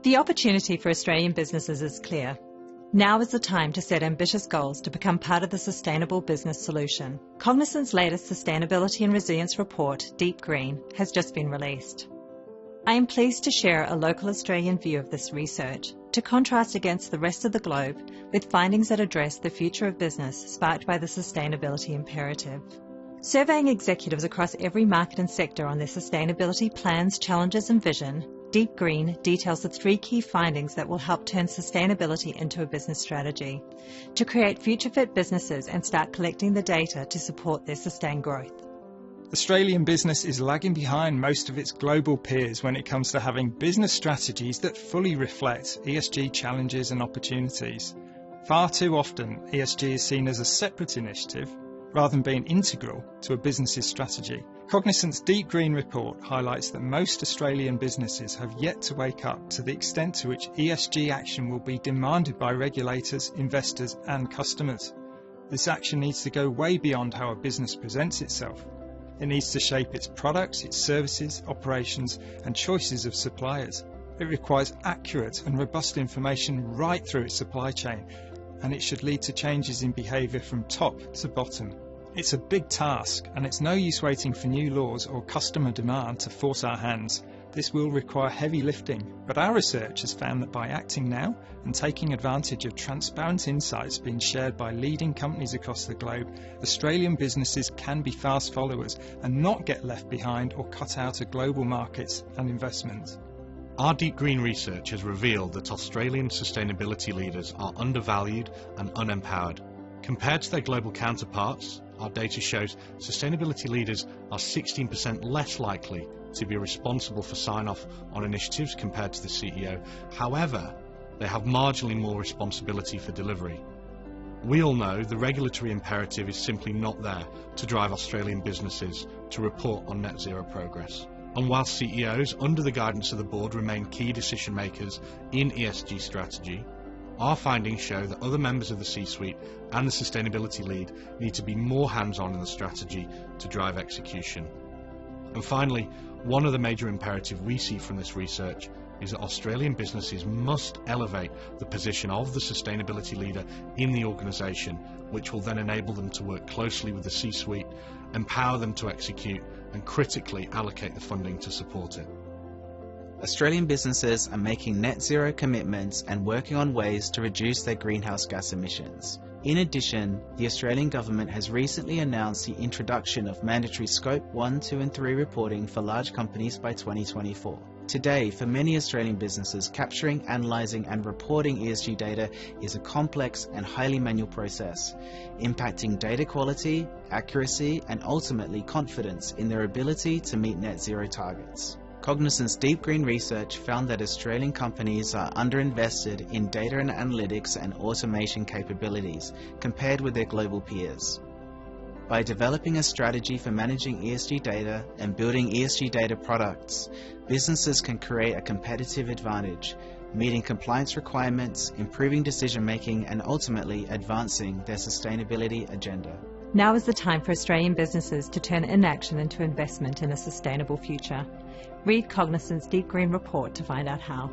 The opportunity for Australian businesses is clear. Now is the time to set ambitious goals to become part of the sustainable business solution. Cognizant's latest Sustainability and Resilience report, Deep Green, has just been released. I am pleased to share a local Australian view of this research to contrast against the rest of the globe with findings that address the future of business sparked by the sustainability imperative. Surveying executives across every market and sector on their sustainability plans, challenges and vision, Deep Green details the 3 key findings that will help turn sustainability into a business strategy, to create future-fit businesses and start collecting the data to support their sustained growth. Australian business is lagging behind most of its global peers when it comes to having business strategies that fully reflect ESG challenges and opportunities. Far too often, ESG is seen as a separate initiative rather than being integral to a business's strategy. Cognizant's Deep Green report highlights that most Australian businesses have yet to wake up to the extent to which ESG action will be demanded by regulators, investors and customers. This action needs to go way beyond how a business presents itself. It needs to shape its products, its services, operations and choices of suppliers. It requires accurate and robust information right through its supply chain, and it should lead to changes in behaviour from top to bottom. It's a big task, and it's no use waiting for new laws or customer demand to force our hands. This will require heavy lifting, but our research has found that by acting now and taking advantage of transparent insights being shared by leading companies across the globe, Australian businesses can be fast followers and not get left behind or cut out of global markets and investment. Our Deep Green research has revealed that Australian sustainability leaders are undervalued and unempowered. Compared to their global counterparts, our data shows sustainability leaders are 16% less likely to be responsible for sign-off on initiatives compared to the CEO. However, they have marginally more responsibility for delivery. We all know the regulatory imperative is simply not there to drive Australian businesses to report on net zero progress. And while CEOs, under the guidance of the board, remain key decision makers in ESG strategy, our findings show that other members of the C-suite and the sustainability lead need to be more hands-on in the strategy to drive execution. And finally, one of the major imperatives we see from this research is that Australian businesses must elevate the position of the sustainability leader in the organisation, which will then enable them to work closely with the C-suite, empower them to execute, and critically allocate the funding to support it. Australian businesses are making net zero commitments and working on ways to reduce their greenhouse gas emissions. In addition, the Australian government has recently announced the introduction of mandatory Scope 1, 2 and 3 reporting for large companies by 2024. Today, for many Australian businesses, capturing, analysing and reporting ESG data is a complex and highly manual process, impacting data quality, accuracy and ultimately confidence in their ability to meet net zero targets. Cognizant's Deep Green research found that Australian companies are underinvested in data and analytics and automation capabilities compared with their global peers. By developing a strategy for managing ESG data and building ESG data products, businesses can create a competitive advantage, meeting compliance requirements, improving decision making and ultimately advancing their sustainability agenda. Now is the time for Australian businesses to turn inaction into investment in a sustainable future. Read Cognizant's Deep Green report to find out how.